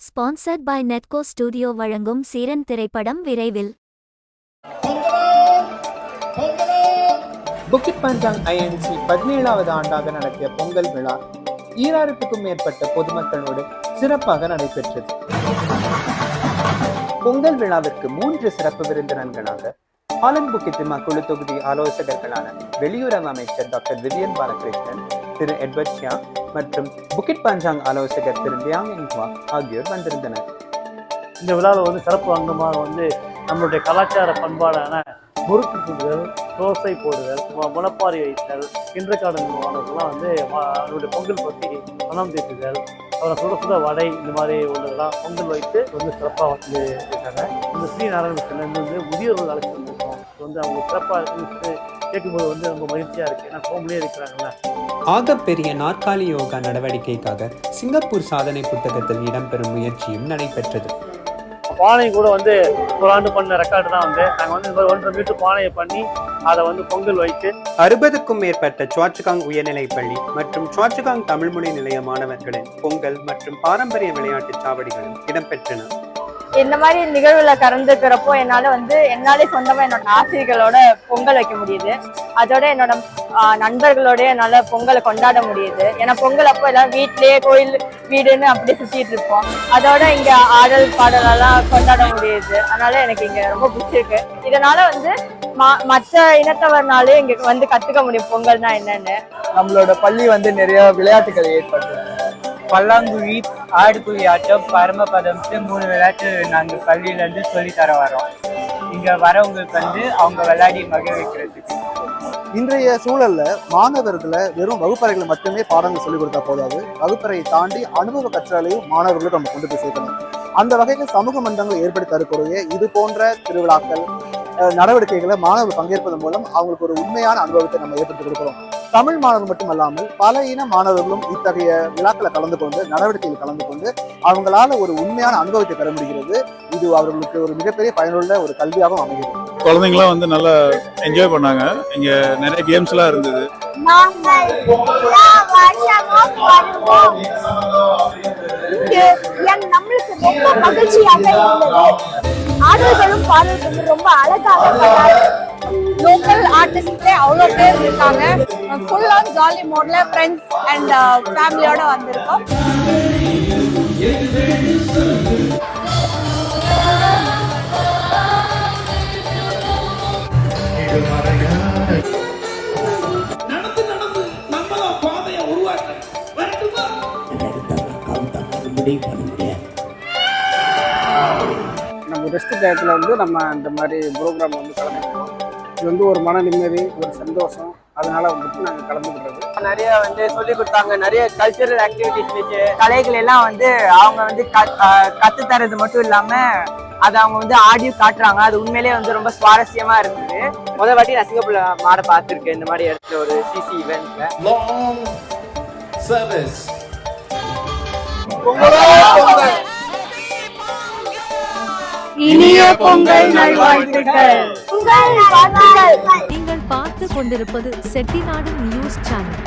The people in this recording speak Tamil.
ஸ்பான்சர்ட் பை நெட்கோ ஸ்டுடியோ வழங்கும் சீரன் திரைப்படம் விரைவில். புக்கிட் பஞ்சாங் INC 17வது ஆண்டாக நடத்திய பொங்கல் விழா 2000க்கும் மேற்பட்ட பொதுமக்களோடு சிறப்பாக நடைபெற்றது. பொங்கல் விழாவிற்கு 3 சிறப்பு விருந்தினர்களாக ஹாலண்ட் புக்கிட் திமா குழு தொகுதி ஆலோசகர்களான வெளியுறவு அமைச்சர் டாக்டர் விவியன் பாலகிருஷ்ணன், திரு எட்வர்ட் ஷியா மற்றும் புக்கிட் பஞ்சாங் ஆலோசகர் திரு லியாங் இன்ஹுவா ஆகியோர் வந்திருந்தனர். இந்த விழாவில் சிறப்பு அங்கமாக நம்மளுடைய கலாச்சார பண்பாடான முறுக்கு சுடுதல், தோசை போடுதல், முளப்பாரி வைத்தல், கிண்டர்கார்டன் மாணவர்கள்லாம் அவருடைய பொங்கல் பற்றி மனம் தீர்த்துதல், அவரை சுட சுட வடை, இந்த மாதிரி உள்ளதெல்லாம் பொங்கல் வைத்து சிறப்பாக இருக்காங்க. இந்த ஸ்ரீநாராயணத்திலேருந்து முதியோர்கள் அழைச்சி வந்திருக்கோம். அவங்க சிறப்பாக இருக்குன்னு கேட்கும்போது ரொம்ப மகிழ்ச்சியாக இருக்குது. ஏன்னா ஹோம்லேயே இருக்கிறாங்கல்ல. ஆகப்பெரிய நாற்காலி யோகா நடவடிக்கைக்காக சிங்கப்பூர் சாதனை புத்தகத்தில் இடம்பெறும் முயற்சியும் நடைபெற்றது. பானை கூட ஒரு ஆண்டு பண்ண ரெக்கார்டு தான் நாங்கள் 1.5 மீட்டர் பானையை பண்ணி அதை பொங்கல் வைத்து 60க்கும் மேற்பட்ட சுவாச்சுகாங் உயர்நிலைப்பள்ளி மற்றும் சுவாச்சுகாங் தமிழ்மொழி நிலைய மாணவர்களின் பொங்கல் மற்றும் பாரம்பரிய விளையாட்டு சாவடிகளும் இடம்பெற்றன. இந்த மாதிரி நிகழ்வுல கலந்துக்கிறப்போ என்னாலே சொந்தமா என்னோட ஆசிரியர்களோட பொங்கல் வைக்க முடியுது. அதோட என்னோட நண்பர்களோட என்னால பொங்கலை கொண்டாட முடியுது. ஏன்னா பொங்கல் அப்போ எல்லாம் வீட்லயே கோயில் வீடுன்னு அப்படியே சுத்திட்டு இருப்போம். அதோட இங்க ஆடல் பாடலெல்லாம் கொண்டாட முடியுது. அதனால எனக்கு இங்க ரொம்ப பிடிச்சிருக்கு. இதனால மற்ற இனத்தவர்னாலே இங்க கத்துக்க முடியும் பொங்கல்னா என்னன்னு. நம்மளோட பள்ளி நிறைய விளையாட்டுகள் ஏற்படுது. பல்லாங்குழி, ஆடுகுழி ஆட்டம், பரமபதம் 3 விளையாட்டு நாங்கள் பள்ளியிலேருந்து சொல்லித்தர வரோம். இங்கே வரவங்களுக்கு அவங்க விளையாடி மகிழ்விக்கிறதுக்கு. இன்றைய சூழல்ல மாணவர்களை வெறும் வகுப்பறைகளை மட்டுமே பாடங்கள் சொல்லிக் கொடுத்தா போதாது. வகுப்பறையை தாண்டி அனுபவ கற்றலையும் மாணவர்களுக்கு நம்ம கொண்டு போய் சேர்க்கணும். அந்த வகையில் சமூக மன்றங்கள் ஏற்படுத்தி தரக்கூடிய இது போன்ற திருவிழாக்கள், நடவடிக்கைகளை மாணவர்கள் பங்கேற்பதன் மூலம் அவங்களுக்கு ஒரு உண்மையான அனுபவத்தை நம்ம ஏற்படுத்தி கொடுக்கிறோம். தமிழ் மாணவர்கள் மட்டுமல்லாமல் பல இன மாணவர்களும் இத்தகைய விழாக்களை கலந்து கொண்டு, நடவடிக்கைகள் கலந்து கொண்டு அவங்களால ஒரு உண்மையான அனுபவத்தை பெற முடிகிறது. இது அவர்களுக்கு ஒரு மிகப்பெரிய பயனுள்ள ஒரு கல்வியாகவும் அமைகிறது. குழந்தைங்களாம் நல்லா என்ஜாய் பண்ணாங்க. இங்க நிறைய கேம்ஸ் எல்லாம் இருந்தது. நம்மளுக்கு ரொம்ப மகிழ்ச்சியாக இருந்தது. ஆடல்களும் பாடல்களும் ரொம்ப அழகாக லோக்கல் ஆர்டிஸ்ட்ல அவ்வளோ பேர் இருக்காங்க. ஃபுல் ஆன் ஜாலி மோட்ல ஃப்ரெண்ட்ஸ் அண்ட் ஃபேமிலியோட வந்திருக்கோம். நம்ம ரெஸ்ட் டயத்தில் நம்ம இந்த மாதிரி ப்ரோக்ராம் கலந்துக்கிறோம். இது ஒரு மன நிம்மதி, ஒரு சந்தோஷம். அதனால நாங்கள் கலந்துக்கிறது. நிறைய சொல்லி கொடுத்தாங்க. நிறைய கல்ச்சரல் ஆக்டிவிட்டிஸ், கலைகள் எல்லாம் அவங்க கத்து தரது மட்டும் இல்லாம அதை அவங்க ஆடியோ காட்டுறாங்க. அது உண்மையிலேயே ரொம்ப சுவாரஸ்யமா இருந்தது. முதல் வாட்டி நான் சிங்கப்பூர்ல மாட பார்த்துருக்கேன் இந்த மாதிரி இடத்துல ஒரு சிசி இவெண்ட்ல. இனிய பொங்கல் நல்வாழ்த்துக்கள். நீங்கள் பார்த்து கொண்டிருப்பது செட்டிநாடு நியூஸ் சேனல்.